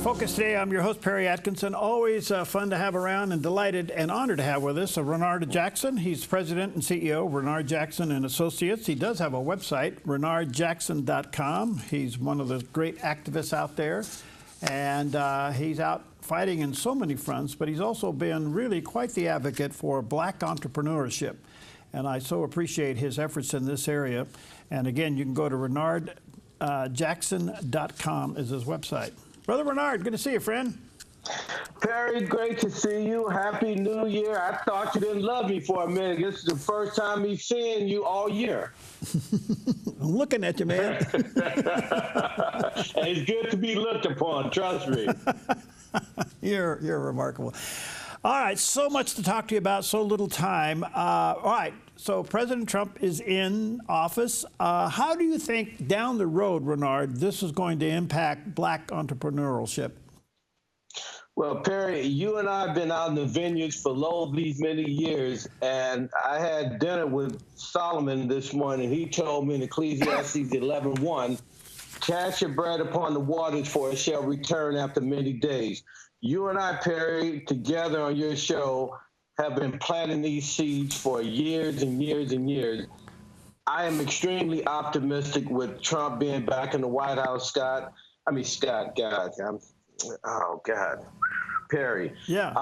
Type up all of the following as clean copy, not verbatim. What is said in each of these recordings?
Focus today. I'm your host, Perry Atkinson. Always fun to have around and delighted and honored to have with us Raynard Jackson. He's president and CEO of Raynard Jackson and Associates. He does have a website, raynardjackson.com. He's one of the great activists out there, and he's out fighting in so many fronts, but he's also been really quite the advocate for black entrepreneurship. And I so appreciate his efforts in this area. And again, you can go to raynardjackson.com is his website. Brother Raynard, good to see you, friend. Perry, great to see you. Happy New Year. I thought you didn't love me for a minute. This is the first time me seeing you all year. I'm looking at you, man. It's good to be looked upon, trust me. You're remarkable. All right, so much to talk to you about, so little time. All right, so President Trump is in office. How do you think down the road, Raynard, this is going to impact black entrepreneurship? Well, Perry, you and I have been out in the vineyards for these many years, and I had dinner with Solomon this morning. He told me in Ecclesiastes 11:1, cast your bread upon the waters, for it shall return after many days. You and I, Perry, together on your show, have been planting these seeds for years and years and years. I am extremely optimistic with Trump being back in the White House, Perry. Yeah.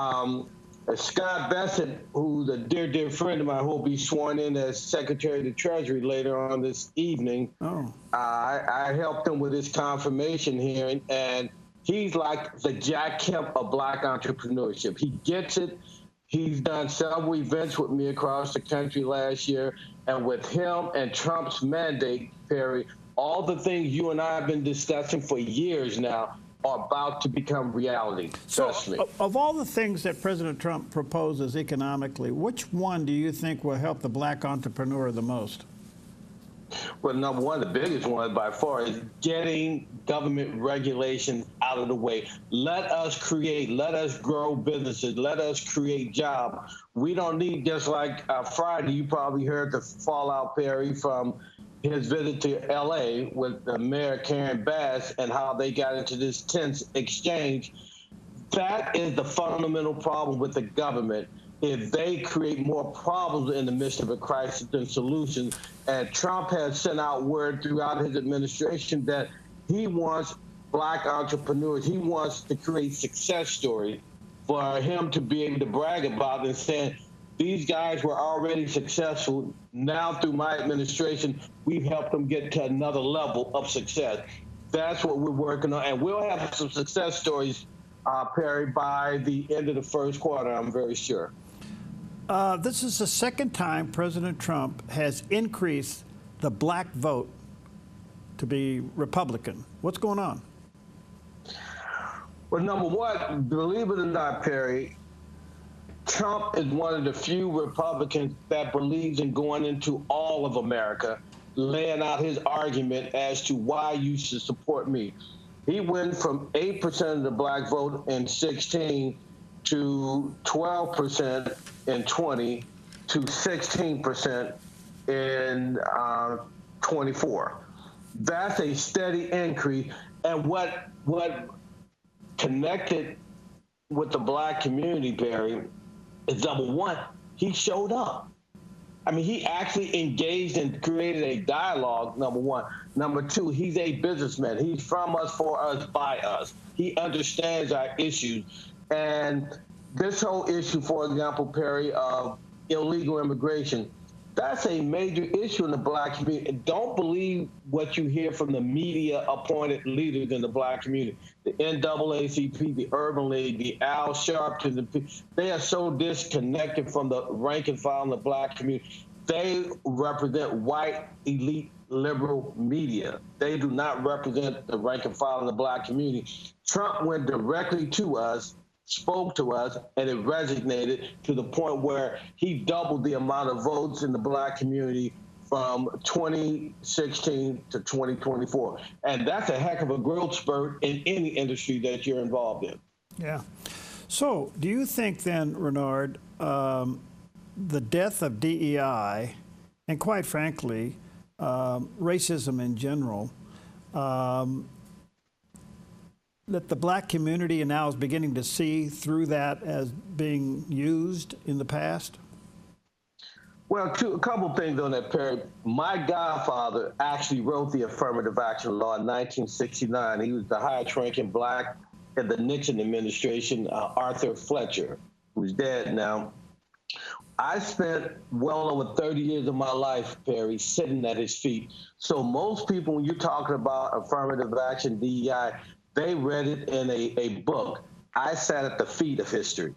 Scott Bassett, who's a dear, dear friend of mine, who will be sworn in as Secretary of the Treasury later on this evening. Oh. I helped him with his confirmation hearing, and he's like the Jack Kemp of black entrepreneurship. He gets it. He's done several events with me across the country last year, and with him and Trump's mandate, Perry, all the things you and I have been discussing for years now are about to become reality. Trust me. Of all the things that President Trump proposes economically, which one do you think will help the black entrepreneur the most? Well, number one, the biggest one by far is getting government regulations out of the way. Let us create, let us grow businesses, let us create jobs. We don't need, just like Friday, you probably heard the fallout, Perry, from his visit to L.A. with the Mayor Karen Bass and how they got into this tense exchange. That is the fundamental problem with the government. If they create more problems in the midst of a crisis than solutions. And Trump has sent out word throughout his administration that he wants black entrepreneurs. He wants to create success stories for him to be able to brag about and saying, these guys were already successful. Now through my administration, we've helped them get to another level of success. That's what we're working on. And we'll have some success stories, Perry, by the end of the first quarter, I'm very sure. This is the second time President Trump has increased the black vote to be Republican. What's going on? Well, number one, believe it or not, Perry, Trump is one of the few Republicans that believes in going into all of America, laying out his argument as to why you should support me. He went from 8% of the black vote in 16 to 12% in 20 to 16% in 24. That's a steady increase. And what connected with the black community, Barry, is number one, he showed up. I mean, he actually engaged and created a dialogue, number one. Number two, he's a businessman. He's from us, for us, by us. He understands our issues. And this whole issue, for example, Perry, of illegal immigration, that's a major issue in the black community. Don't believe what you hear from the media-appointed leaders in the black community. The NAACP, the Urban League, the Al Sharpton, they are so disconnected from the rank and file in the black community. They represent white, elite, liberal media. They do not represent the rank and file in the black community. Trump went directly to us, spoke to us, and it resonated to the point where he doubled the amount of votes in the black community from 2016 to 2024. And that's a heck of a growth spurt in any industry that you're involved in. Yeah. So do you think then, Raynard, the death of DEI, and quite frankly, racism in general, that the black community now is beginning to see through that as being used in the past? Well, a couple things on that, Perry. My godfather actually wrote the affirmative action law in 1969. He was the highest ranking black in the Nixon administration, Arthur Fletcher, who's dead now. I spent well over 30 years of my life, Perry, sitting at his feet. So most people, when you're talking about affirmative action, DEI, they read it in a book. I sat at the feet of history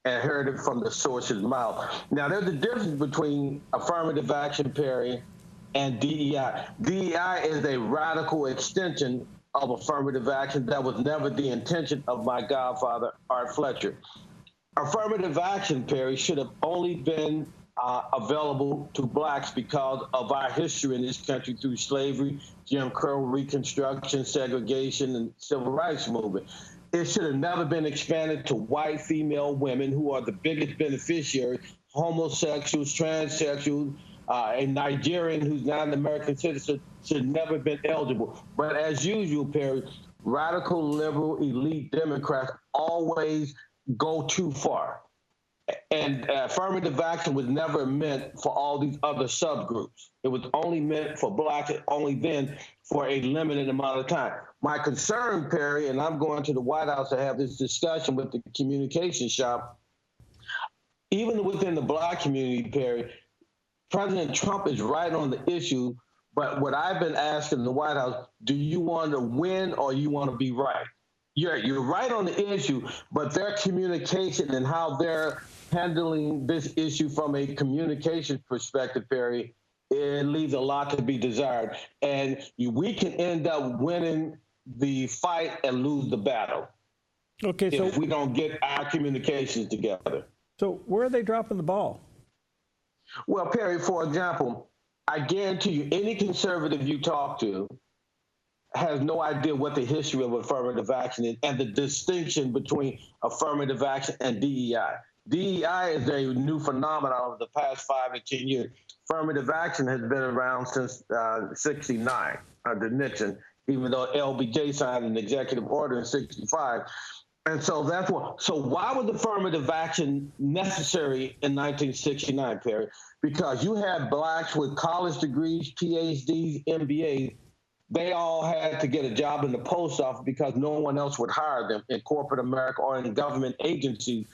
and heard it from the source's mouth. Now, there's a difference between affirmative action, Perry, and DEI. DEI is a radical extension of affirmative action that was never the intention of my godfather, Art Fletcher. Affirmative action, Perry, should have only been available to blacks because of our history in this country through slavery, Jim Crow, Reconstruction, segregation, and civil rights movement. It should have never been expanded to white female women who are the biggest beneficiaries, homosexuals, transsexuals, a Nigerian who's not an American citizen should never have been eligible. But as usual, Perry, radical, liberal, elite Democrats always go too far. And affirmative action was never meant for all these other subgroups. It was only meant for blacks, only then for a limited amount of time. My concern, Perry, and I'm going to the White House to have this discussion with the communication shop, even within the black community, Perry, President Trump is right on the issue, but what I've been asking the White House, do you want to win or you want to be right? You're right on the issue, but their communication and how they're handling this issue from a communication perspective, Perry, it leaves a lot to be desired. And we can end up winning the fight and lose the battle. Okay, so if we don't get our communications together. So where are they dropping the ball? Well, Perry, for example, I guarantee you any conservative you talk to has no idea what the history of affirmative action is and the distinction between affirmative action and DEI. DEI is a new phenomenon of the past 5 to 10 years. Affirmative action has been around since '69 under Nixon, even though LBJ signed an executive order in '65. And so that's what. So why was affirmative action necessary in 1969, Perry? Because you had blacks with college degrees, PhDs, MBAs. They all had to get a job in the post office because no one else would hire them in corporate America or in government agencies.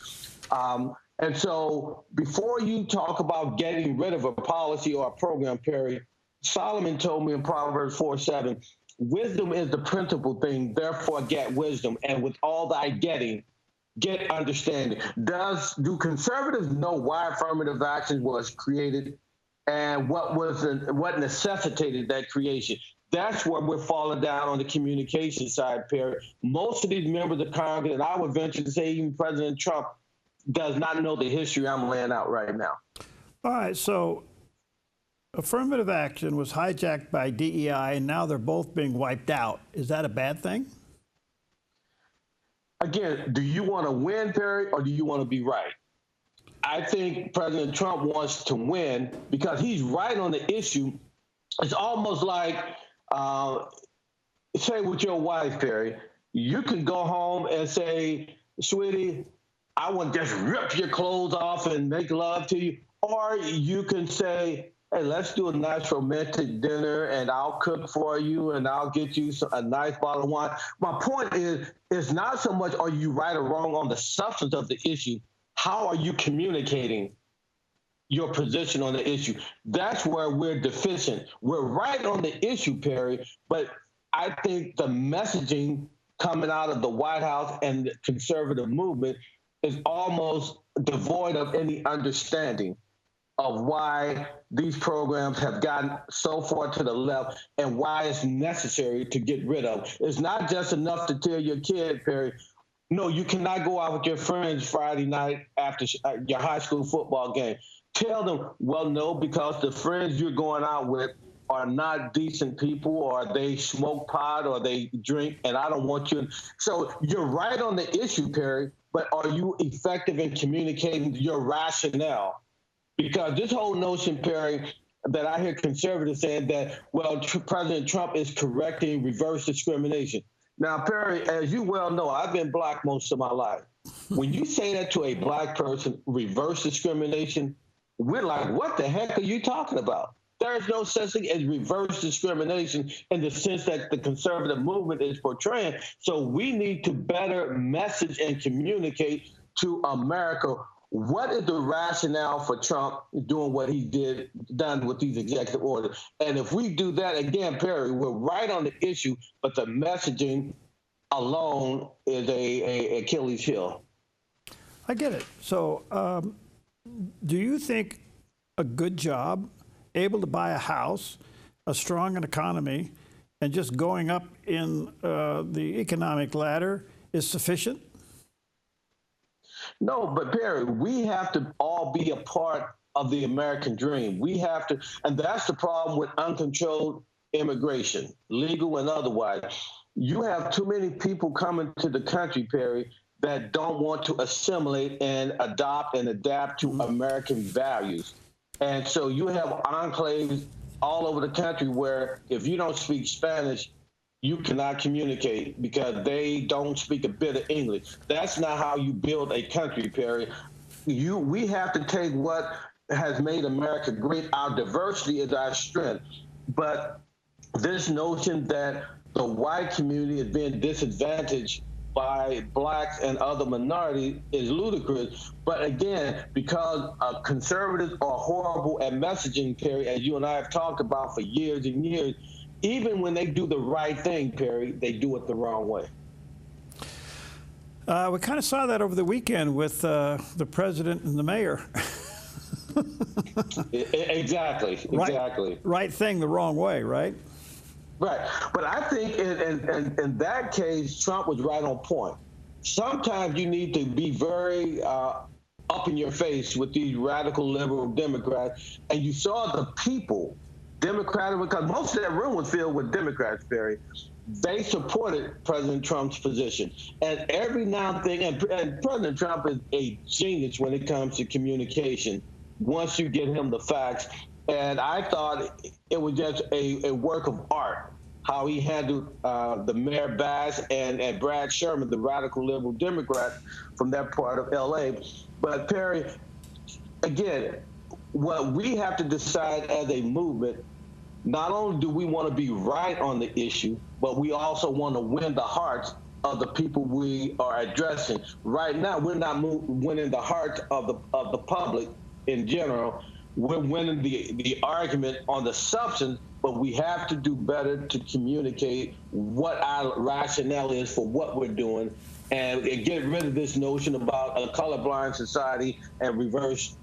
And so before you talk about getting rid of a policy or a program, Perry, Solomon told me in Proverbs 4:7, wisdom is the principal thing, therefore get wisdom. And with all thy getting, get understanding. Do conservatives know why affirmative action was created and what necessitated that creation? That's where we're falling down on the communication side, Perry. Most of these members of Congress, and I would venture to say even President Trump, does not know the history I'm laying out right now. All right, so affirmative action was hijacked by DEI, and now they're both being wiped out. Is that a bad thing? Again, do you want to win, Perry, or do you want to be right? I think President Trump wants to win because he's right on the issue. It's almost like, say with your wife, Perry, you can go home and say, sweetie, I want to just rip your clothes off and make love to you. Or you can say, hey, let's do a nice romantic dinner and I'll cook for you and I'll get you a nice bottle of wine. My point is, it's not so much are you right or wrong on the substance of the issue. How are you communicating your position on the issue? That's where we're deficient. We're right on the issue, Perry, but I think the messaging coming out of the White House and the conservative movement is almost devoid of any understanding of why these programs have gotten so far to the left and why it's necessary to get rid of. It's not just enough to tell your kid, Perry, no, you cannot go out with your friends Friday night after your high school football game. Tell them, well, no, because the friends you're going out with are not decent people, or they smoke pot, or they drink, and I don't want you. So you're right on the issue, Perry, but are you effective in communicating your rationale? Because this whole notion, Perry, that I hear conservatives saying that, well, President Trump is correcting reverse discrimination. Now, Perry, as you well know, I've been black most of my life. When you say that to a black person, reverse discrimination, we're like, what the heck are you talking about? There is no such thing as reverse discrimination in the sense that the conservative movement is portraying. So we need to better message and communicate to America what is the rationale for Trump doing what he done with these executive orders. And if we do that, again, Perry, we're right on the issue, but the messaging alone is a Achilles heel. I get it. So do you think a good job, able to buy a house, a strong economy, and just going up in the economic ladder is sufficient? No, but Perry, we have to all be a part of the American dream. We have to, and that's the problem with uncontrolled immigration, legal and otherwise. You have too many people coming to the country, Perry, that don't want to assimilate and adopt and adapt to American values. And so you have enclaves all over the country where if you don't speak Spanish, you cannot communicate because they don't speak a bit of English. That's not how you build a country, Perry. We have to take what has made America great. Our diversity is our strength. But this notion that the white community is being disadvantaged by blacks and other minorities is ludicrous. But again, because conservatives are horrible at messaging, Perry, as you and I have talked about for years and years, even when they do the right thing, Perry, they do it the wrong way. We kind of saw that over the weekend with the president and the mayor. Exactly. Right thing the wrong way, right? Right. But I think in that case, Trump was right on point. Sometimes you need to be very up in your face with these radical liberal Democrats. And you saw the people, Democratic, because most of that room was filled with Democrats, Barry. They supported President Trump's position. And every now and then, and President Trump is a genius when it comes to communication once you get him the facts. And I thought it was just a work of art, how he handled the Mayor Bass and Brad Sherman, the radical liberal Democrat from that part of L.A. But, Perry, again, what we have to decide as a movement, not only do we want to be right on the issue, but we also want to win the hearts of the people we are addressing. Right now, we're not winning the hearts of the public in general. We're winning the argument on the substance, but we have to do better to communicate what our rationale is for what we're doing and get rid of this notion about a colorblind society and reverse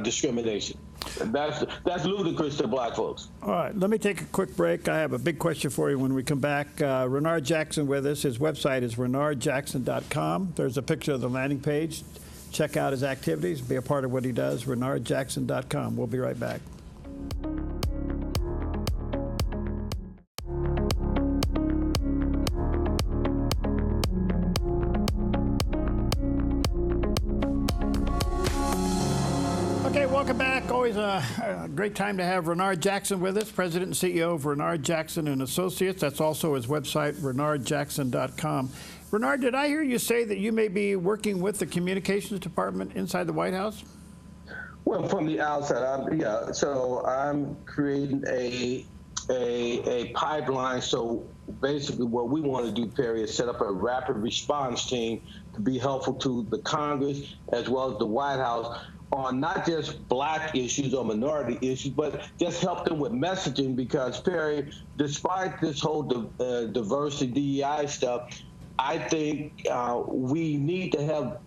discrimination. That's ludicrous to black folks. All right, let me take a quick break. I have a big question for you when we come back. Raynard Jackson with us. His website is raynardjackson.com. There's a picture of the landing page. Check out his activities, be a part of what he does, raynardjackson.com. We'll be right back. Okay, welcome back. Always a great time to have Raynard Jackson with us, President and CEO of Raynard Jackson and Associates. That's also his website, raynardjackson.com. Raynard, did I hear you say that you may be working with the communications department inside the White House? Well, from the outset, yeah. So I'm creating a pipeline. So basically, what we want to do, Perry, is set up a rapid response team to be helpful to the Congress as well as the White House on not just black issues or minority issues, but just help them with messaging. Because, Perry, despite this whole diversity DEI stuff, I think we need to have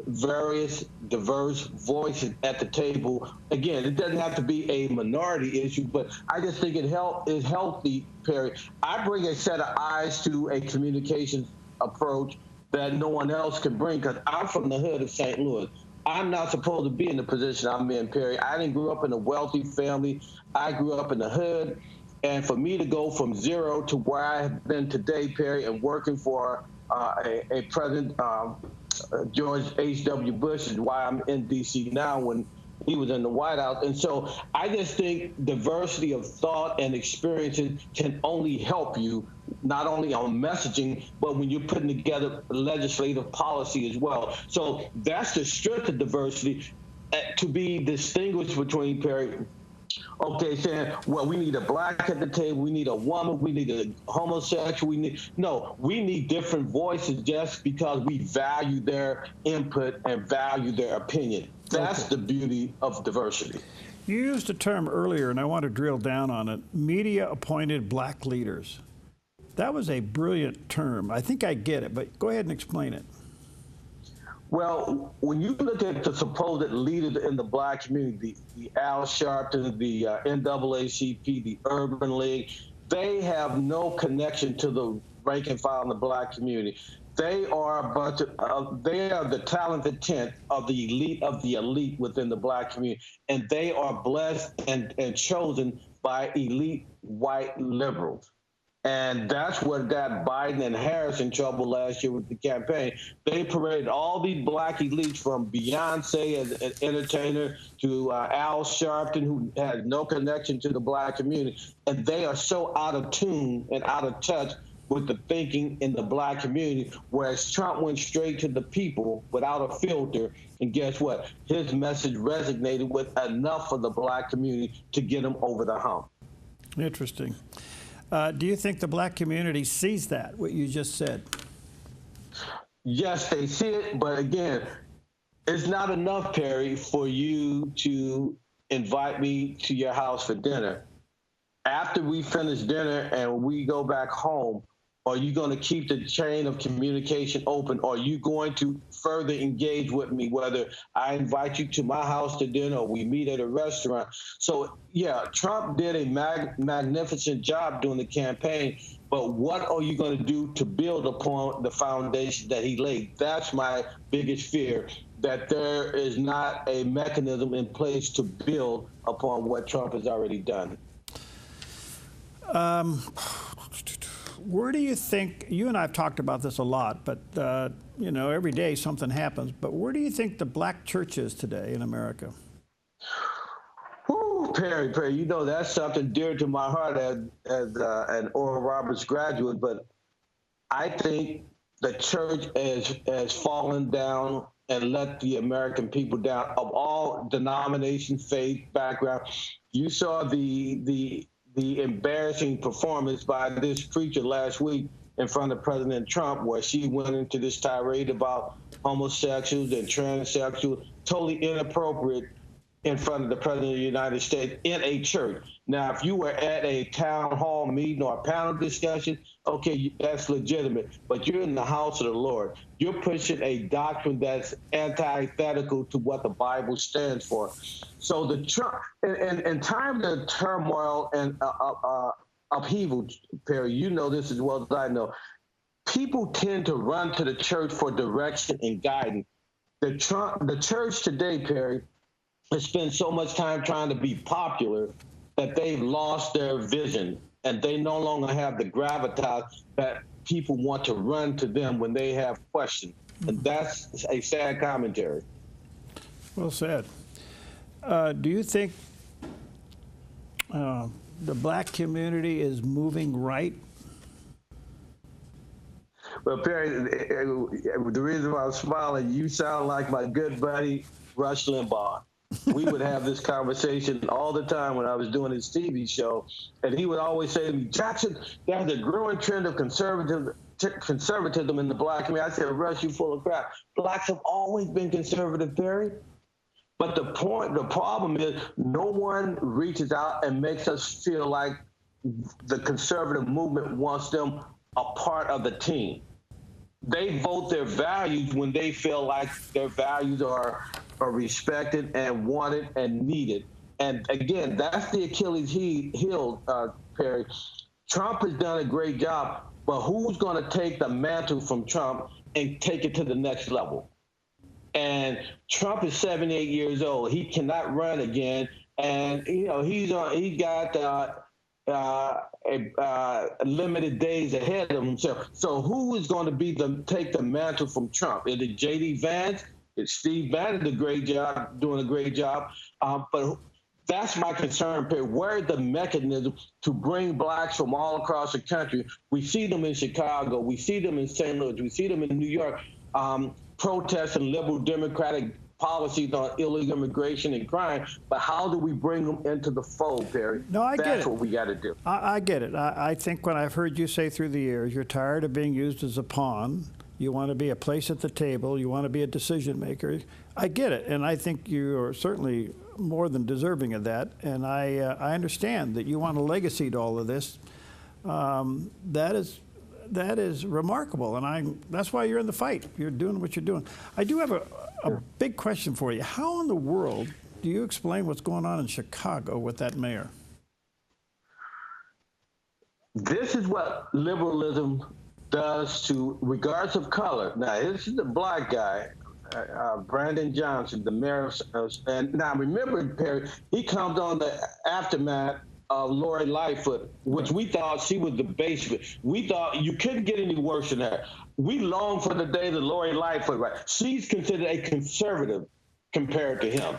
various diverse voices at the table. Again, it doesn't have to be a minority issue, but I just think it is healthy, Perry. I bring a set of eyes to a communications approach that no one else can bring, because I'm from the hood of St. Louis. I'm not supposed to be in the position I'm in, Perry. I didn't grow up in a wealthy family. I grew up in the hood. And for me to go from zero to where I have been today, Perry, and working for a President George H.W. Bush is why I'm in D.C. now when he was in the White House. And so I just think diversity of thought and experiences can only help you not only on messaging, but when you're putting together legislative policy as well. So that's the strength of diversity, to be distinguished between, Perry, okay, saying, well, we need a black at the table, we need a woman, we need a homosexual, we need different voices just because we value their input and value their opinion. That's the beauty of diversity. You used a term earlier, and I want to drill down on it, media-appointed black leaders. That was a brilliant term. I think I get it, but go ahead and explain it. Well, when you look at the supposed leaders in the black community, the Al Sharpton, the NAACP, the Urban League, they have no connection to the rank and file in the black community. They are a bunch of, they are the talented tenth of the elite within the black community, and they are blessed and chosen by elite white liberals. And that's what got Biden and Harris in trouble last year with the campaign. They paraded all these black elites, from Beyonce as an entertainer to Al Sharpton, who has no connection to the black community. And they are so out of tune and out of touch with the thinking in the black community, whereas Trump went straight to the people without a filter. And guess what? His message resonated with enough of the black community to get him over the hump. Interesting. Do you think the black community sees that, what you just said? Yes, they see it, but again, it's not enough, Perry, for you to invite me to your house for dinner. After we finish dinner and we go back home, are you going to keep the chain of communication open? Or are you going to further engage with me, whether I invite you to my house to dinner or we meet at a restaurant? So, yeah, Trump did a magnificent job during the campaign, but what are you going to do to build upon the foundation that he laid? That's my biggest fear, that there is not a mechanism in place to build upon what Trump has already done. Where do you think, you and I have talked about this a lot, but you know, every day something happens, but where do you think the black church is today in America? Whew, Perry, you know, that's something dear to my heart as an Oral Roberts graduate, but I think the church has fallen down and let the American people down, of all denominations, faith, background. You saw the embarrassing performance by this preacher last week in front of President Trump, where she went into this tirade about homosexuals and transsexuals, totally inappropriate, in front of the President of the United States in a church. Now, if you were at a town hall meeting or a panel discussion, okay, that's legitimate, but you're in the house of the Lord. You're pushing a doctrine that's antithetical to what the Bible stands for. So the Trump, in times of turmoil and upheaval, Perry, you know this as well as I know, people tend to run to the church for direction and guidance. The church today, Perry, has spent so much time trying to be popular that they've lost their vision, and they no longer have the gravitas that people want to run to them when they have questions. And that's a sad commentary. Well said. Do you think the black community is moving right? Well, Perry, the reason why I'm smiling, you sound like my good buddy, Rush Limbaugh. We would have this conversation all the time when I was doing his TV show, and he would always say to me, Jackson, there's a growing trend of conservatism in the black community. I said, Rush, you full of crap. Blacks have always been conservative, Perry. But the problem is no one reaches out and makes us feel like the conservative movement wants them a part of the team. They vote their values when they feel like their values are respected and wanted and needed. And again, that's the Achilles heel, Perry. Trump has done a great job, but who's going to take the mantle from Trump and take it to the next level? And Trump is 78 years old. He cannot run again. And, you know, he's got limited days ahead of himself. So who is going to take the mantle from Trump? Is it J.D. Vance? Is Steve Bannon doing a great job? But That's my concern, Perry. Where is the mechanism to bring blacks from all across the country? We see them in Chicago. We see them in St. Louis. We see them in New York protesting liberal Democratic policies on illegal immigration and crime. But how do we bring them into the fold, Perry? No, I get it. That's what we got to do. I get it. I think when I've heard you say through the years, you're tired of being used as a pawn. You want to be a place at the table. You want to be a decision maker. I get it, and I think you are certainly more than deserving of that. And I understand that you want a legacy to all of this. That is remarkable, and that's why you're in the fight. You're doing what you're doing. I do have a big question for you. How in the world do you explain what's going on in Chicago with that mayor? This is what liberalism does to, regardless of color. Now, this is the black guy, Brandon Johnson, the mayor of, and now remember, Perry, he comes on the aftermath of Lori Lightfoot, which we thought she was the basement. We thought you couldn't get any worse than her. We long for the day that Lori Lightfoot, right? She's considered a conservative compared to him.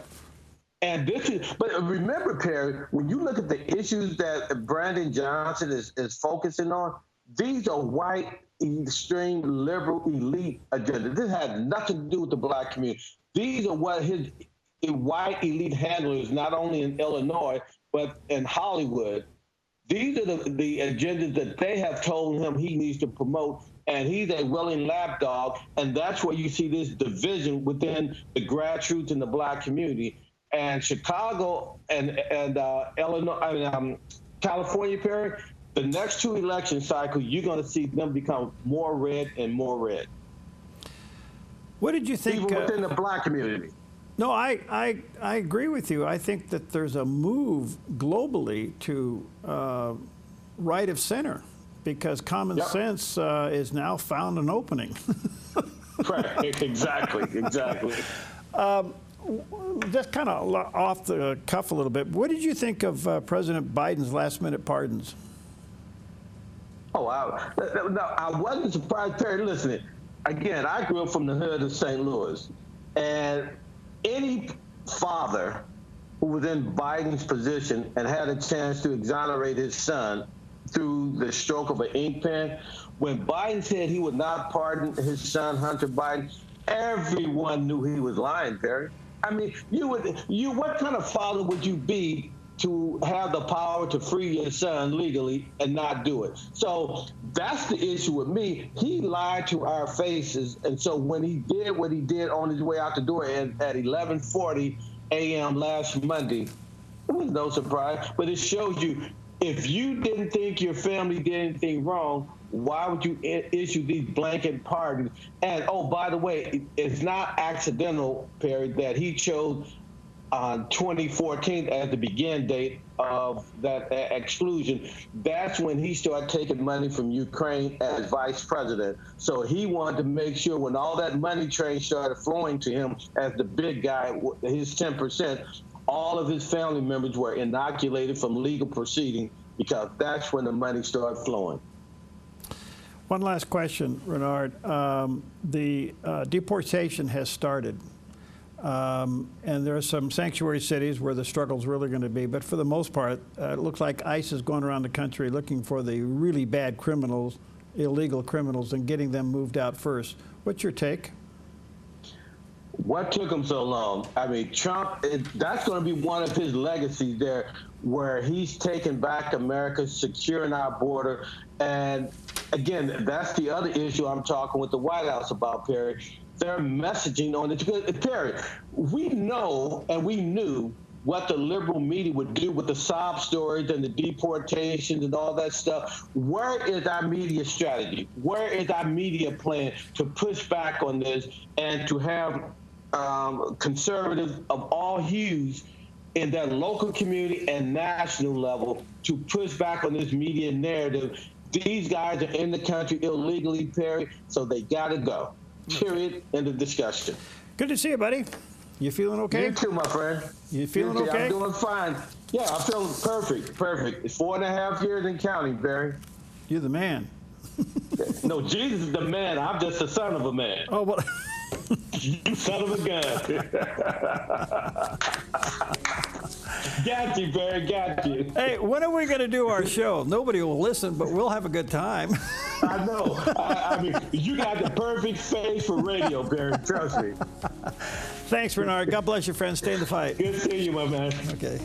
And this is, but remember, Perry, when you look at the issues that Brandon Johnson is focusing on, these are white, extreme, liberal, elite agendas. This has nothing to do with the black community. These are what his white elite handlers, not only in Illinois, but in Hollywood, these are the agendas that they have told him he needs to promote, and he's a willing lapdog, and that's where you see this division within the grassroots in the black community. And Chicago and Illinois, California, Perry, the next two election cycles, you're going to see them become more red and more red. What did you think? Even within the black community. No, I agree with you. I think that there's a move globally to right of center because common sense is now found an opening. Right, exactly. Just kind of off the cuff a little bit, what did you think of President Biden's last-minute pardons? Oh, wow. No, I wasn't surprised, Perry. Listen, again, I grew up from the hood of St. Louis, and any father who was in Biden's position and had a chance to exonerate his son through the stroke of an ink pen, when Biden said he would not pardon his son, Hunter Biden, everyone knew he was lying, Perry. I mean, what kind of father would you be to have the power to free your son legally and not do it? So that's the issue with me. He lied to our faces. And so when he did what he did on his way out the door at 11:40 a.m. last Monday, it was no surprise. But it shows you, if you didn't think your family did anything wrong, why would you issue these blanket pardons? And, oh, by the way, it's not accidental, Perry, that he chose 2014 as the begin date of that exclusion. That's when he started taking money from Ukraine as vice president. So he wanted to make sure when all that money train started flowing to him as the big guy, his 10%, all of his family members were inoculated from legal proceeding, because that's when the money started flowing. One last question, Raynard. The deportation has started. And there are some sanctuary cities where the struggle's really going to be. But for the most part, it looks like ICE is going around the country looking for the really bad criminals, illegal criminals, and getting them moved out first. What's your take? What took him so long? I mean, Trump, that's going to be one of his legacies there, where he's taking back America, securing our border. And again, that's the other issue I'm talking with the White House about, Perry. Their messaging on it. Because, Perry, we know and we knew what the liberal media would do with the sob stories and the deportations and all that stuff. Where is our media strategy? Where is our media plan to push back on this and to have conservatives of all hues in that local community and national level to push back on this media narrative? These guys are in the country illegally, Perry, so they got to go. Period. End of discussion. Good to see you, buddy. You feeling okay? You too, my friend. You feeling okay? I'm doing fine. Yeah, I'm feeling perfect. It's 4.5 years and counting, Barry. You're the man. No, Jesus is the man. I'm just the son of a man. Oh, well. You son of a gun. Got you, Barry. Got you. Hey, when are we going to do our show? Nobody will listen, but we'll have a good time. I know. I mean, you got the perfect face for radio, Barry. Trust me. Thanks, Raynard. God bless you, friend. Stay in the fight. Good seeing you, my man. Okay.